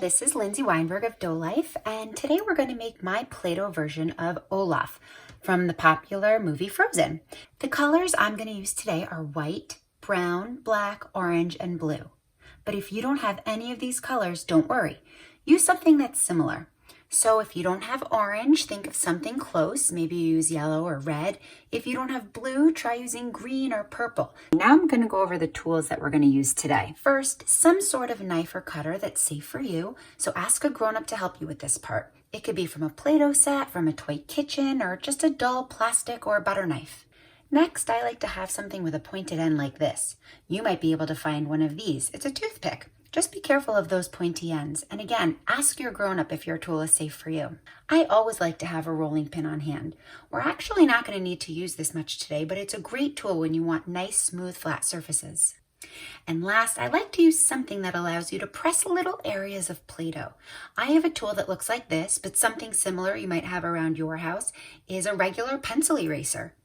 this is Lindsay Weinberg of DohLife, and today we're going to make my Play-Doh version of Olaf from the popular movie Frozen. The colors I'm going to use today are white, brown, black, orange, and blue. But if you don't have any of these colors, don't worry. Use something that's similar. So if you don't have orange, think of something close. Maybe use yellow or red. If you don't have blue, try using green or purple. Now I'm going to go over the tools that we're going to use today. First, some sort of knife or cutter that's safe for you. So ask a grown-up to help you with this part. It could be from a Play-Doh set, from a toy kitchen, or just a dull plastic or butter knife. Next, I like to have something with a pointed end like this. You might be able to find one of these. It's a toothpick. Just be careful of those pointy ends. And again, ask your grown-up if your tool is safe for you. I always like to have a rolling pin on hand. We're actually not going to need to use this much today, but it's a great tool when you want nice, smooth, flat surfaces. And last, I like to use something that allows you to press little areas of Play-Doh. I have a tool that looks like this, but something similar you might have around your house is a regular pencil eraser.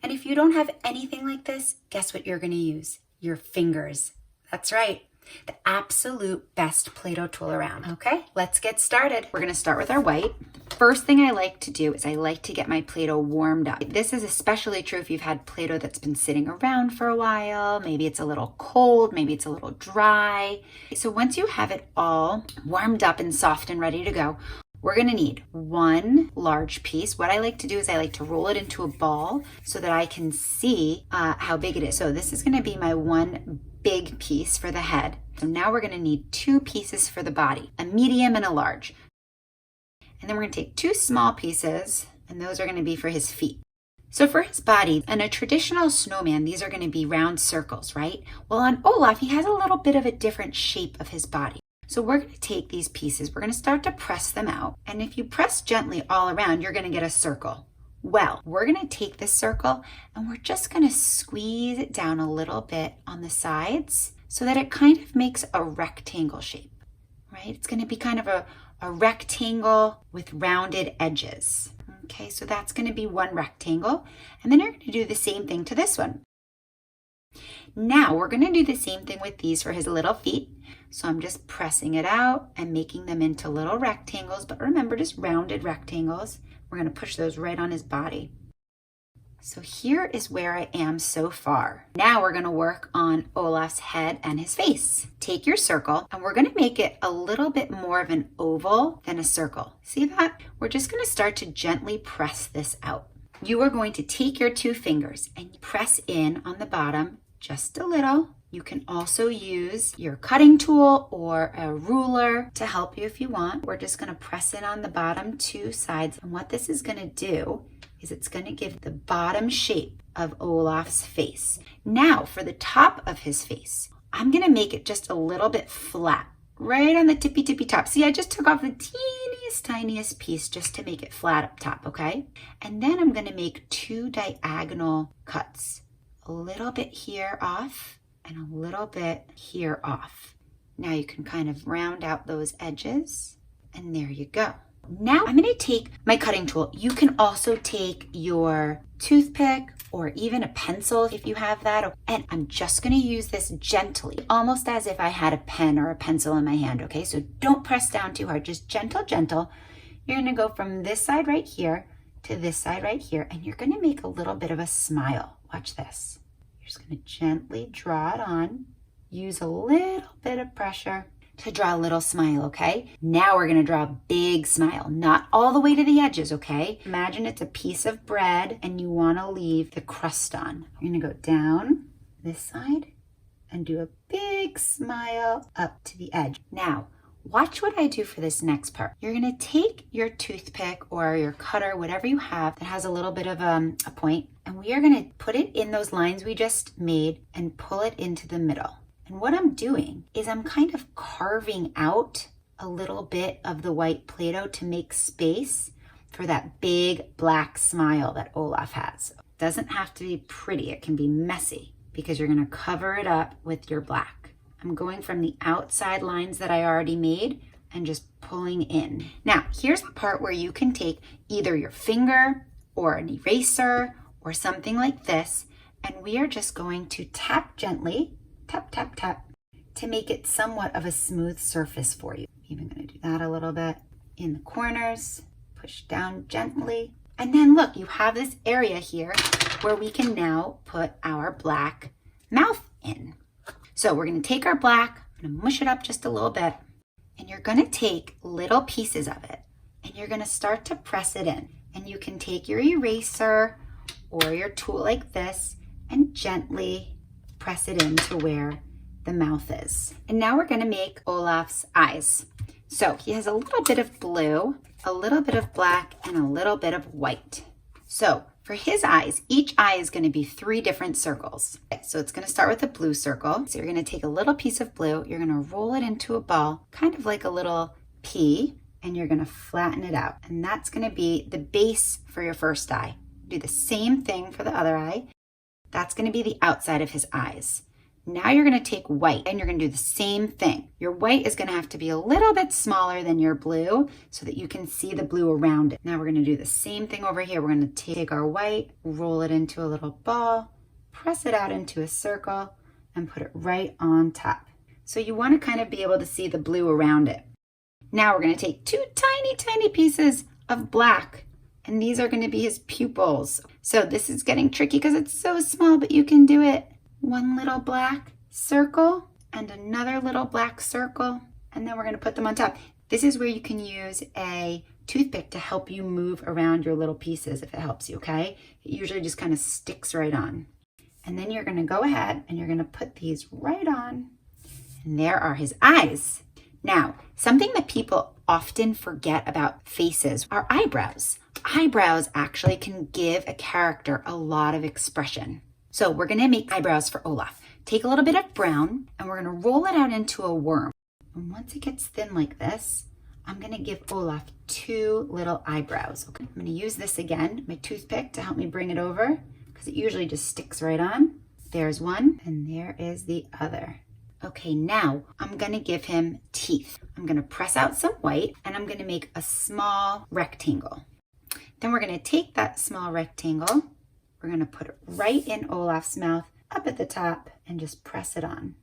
And if you don't have anything like this, guess what you're going to use? Your fingers. That's right. The absolute best Play-Doh tool around. Okay, let's get started. We're going to start with our white. First thing I like to do is I like to get my Play-Doh warmed up. This is especially true if you've had Play-Doh that's been sitting around for a while. Maybe it's a little cold, maybe it's a little dry. So once you have it all warmed up and soft and ready to go, we're going to need one large piece. What I like to do is I like to roll it into a ball so that I can see how big it is. So this is going to be my one big piece for the head. So now we're going to need two pieces for the body, a medium and a large. And then we're going to take two small pieces, and those are going to be for his feet. So for his body, in a traditional snowman, these are going to be round circles, right? Well, on Olaf, he has a little bit of a different shape of his body. So we're going to take these pieces, we're going to start to press them out. And if you press gently all around, you're going to get a circle. Well, we're going to take this circle and we're just going to squeeze it down a little bit on the sides so that it kind of makes a rectangle shape, right? It's going to be kind of a rectangle with rounded edges. Okay, so that's going to be one rectangle. And then you're going to do the same thing to this one. Now we're going to do the same thing with these for his little feet. So I'm just pressing it out and making them into little rectangles, but remember, just rounded rectangles. We're going to push those right on his body. So here is where I am so far. Now we're going to work on Olaf's head and his face. Take your circle and we're going to make it a little bit more of an oval than a circle. See that? We're just going to start to gently press this out. You are going to take your two fingers and press in on the bottom just a little. You can also use your cutting tool or a ruler to help you if you want. We're just going to press in on the bottom two sides. And what this is going to do is it's going to give the bottom shape of Olaf's face. Now for the top of his face, I'm going to make it just a little bit flat, right on the tippy top. See, I just took off the tiniest piece just to make it flat up top, okay? And then I'm going to make two diagonal cuts. A little bit here off and a little bit here off. Now you can kind of round out those edges and there you go. Now I'm going to take my cutting tool. You can also take your toothpick or even a pencil if you have that. And I'm just going to use this gently, almost as if I had a pen or a pencil in my hand, okay? So don't press down too hard, just gentle. You're going to go from this side right here to this side right here, and you're going to make a little bit of a smile. Watch this. You're just going to gently draw it on. Use a little bit of pressure to draw a little smile, okay? Now we're going to draw a big smile, not all the way to the edges, okay? Imagine it's a piece of bread and you want to leave the crust on. You're going to go down this side and do a big smile up to the edge. Now, watch what I do for this next part. You're going to take your toothpick or your cutter, whatever you have that has a little bit of a point, and we are going to put it in those lines we just made and pull it into the middle. And what I'm doing is I'm kind of carving out a little bit of the white Play-Doh to make space for that big black smile that Olaf has. It doesn't have to be pretty, it can be messy because you're going to cover it up with your black. I'm going from the outside lines that I already made and just pulling in. Now, here's the part where you can take either your finger or an eraser or something like this, and we are just going to tap gently, tap, to make it somewhat of a smooth surface for you. I'm even going to do that a little bit in the corners, push down gently. And then look, you have this area here where we can now put our black mouth in. So we're gonna take our black, I'm gonna mush it up just a little bit, and you're gonna take little pieces of it and you're gonna start to press it in. And you can take your eraser or your tool like this and gently press it into where the mouth is. And now we're gonna make Olaf's eyes. So he has a little bit of blue, a little bit of black, and a little bit of white. So for his eyes, each eye is gonna be 3 different circles. Okay, so it's gonna start with a blue circle. So you're gonna take a little piece of blue, you're gonna roll it into a ball, kind of like a little pea, and you're gonna flatten it out. And that's gonna be the base for your first eye. Do the same thing for the other eye. That's gonna be the outside of his eyes. Now you're gonna take white and you're gonna do the same thing. Your white is gonna have to be a little bit smaller than your blue so that you can see the blue around it. Now we're gonna do the same thing over here. We're gonna take our white, roll it into a little ball, press it out into a circle, and put it right on top. So you wanna kind of be able to see the blue around it. Now we're gonna take 2 tiny, tiny pieces of black, and these are gonna be his pupils. So this is getting tricky because it's so small, but you can do it. 1 little black circle and another little black circle, and then we're gonna put them on top. This is where you can use a toothpick to help you move around your little pieces if it helps you, okay? It usually just kind of sticks right on. And then you're gonna go ahead and you're gonna put these right on, and there are his eyes. Now, something that people often forget about faces are eyebrows. Eyebrows actually can give a character a lot of expression. So we're gonna make eyebrows for Olaf. Take a little bit of brown and we're gonna roll it out into a worm. And once it gets thin like this, I'm gonna give Olaf 2 little eyebrows. Okay, I'm gonna use this again, my toothpick, to help me bring it over because it usually just sticks right on. There's one and there is the other. Okay, now I'm gonna give him teeth. I'm gonna press out some white and I'm gonna make a small rectangle. Then we're gonna take that small rectangle, we're gonna put it right in Olaf's mouth, up at the top, and just press it on.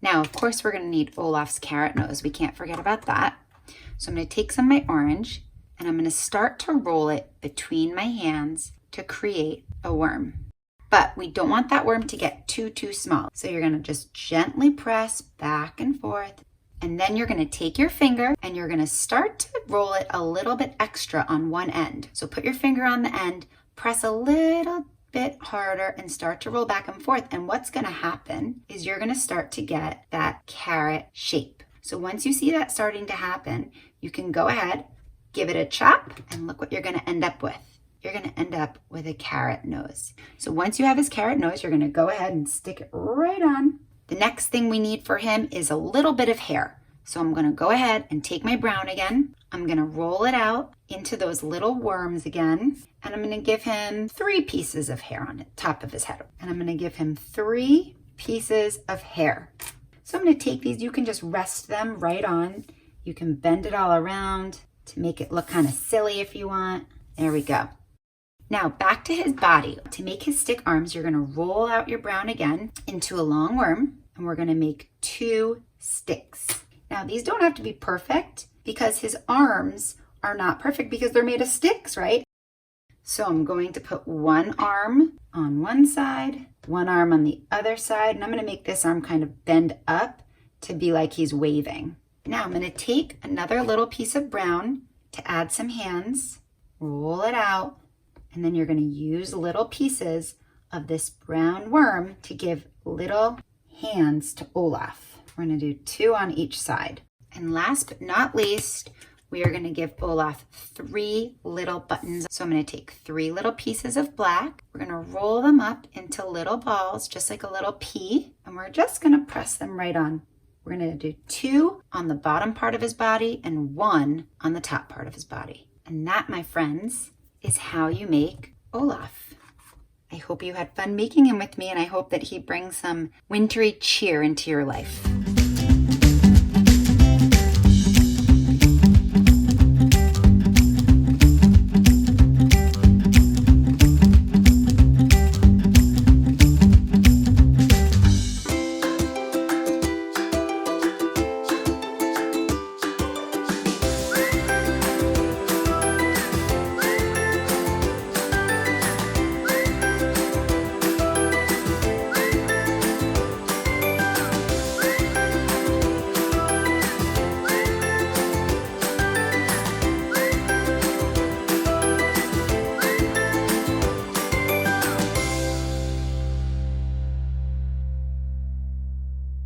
Now, of course, we're gonna need Olaf's carrot nose. We can't forget about that. So I'm gonna take some of my orange, and I'm gonna start to roll it between my hands to create a worm. But we don't want that worm to get too small. So you're gonna just gently press back and forth, and then you're gonna take your finger and you're gonna start to roll it a little bit extra on one end. So put your finger on the end, press a little bit harder and start to roll back and forth. And what's gonna happen is you're gonna start to get that carrot shape. So once you see that starting to happen, you can go ahead, give it a chop, and look what you're gonna end up with. You're gonna end up with a carrot nose. So once you have his carrot nose, you're gonna go ahead and stick it right on. The next thing we need for him is a little bit of hair. So I'm gonna go ahead and take my brown again. I'm gonna roll it out into those little worms again. And I'm gonna give him 3 pieces of hair on the top of his head. And I'm gonna give him 3 pieces of hair. So I'm gonna take these, you can just rest them right on. You can bend it all around to make it look kind of silly if you want. There we go. Now back to his body. To make his stick arms, you're gonna roll out your brown again into a long worm, and we're gonna make 2 sticks. Now these don't have to be perfect because his arms are not perfect because they're made of sticks, right? So I'm going to put 1 arm on one side, 1 arm on the other side, and I'm gonna make this arm kind of bend up to be like he's waving. Now I'm gonna take another little piece of brown to add some hands, roll it out, and then you're gonna use little pieces of this brown worm to give little hands to Olaf. We're gonna do 2 on each side. And last but not least, we are gonna give Olaf 3 little buttons. So I'm gonna take 3 little pieces of black. We're gonna roll them up into little balls, just like a little pea. And we're just gonna press them right on. We're gonna do 2 on the bottom part of his body and 1 on the top part of his body. And that, my friends, is how you make Olaf. I hope you had fun making him with me, and I hope that he brings some wintry cheer into your life.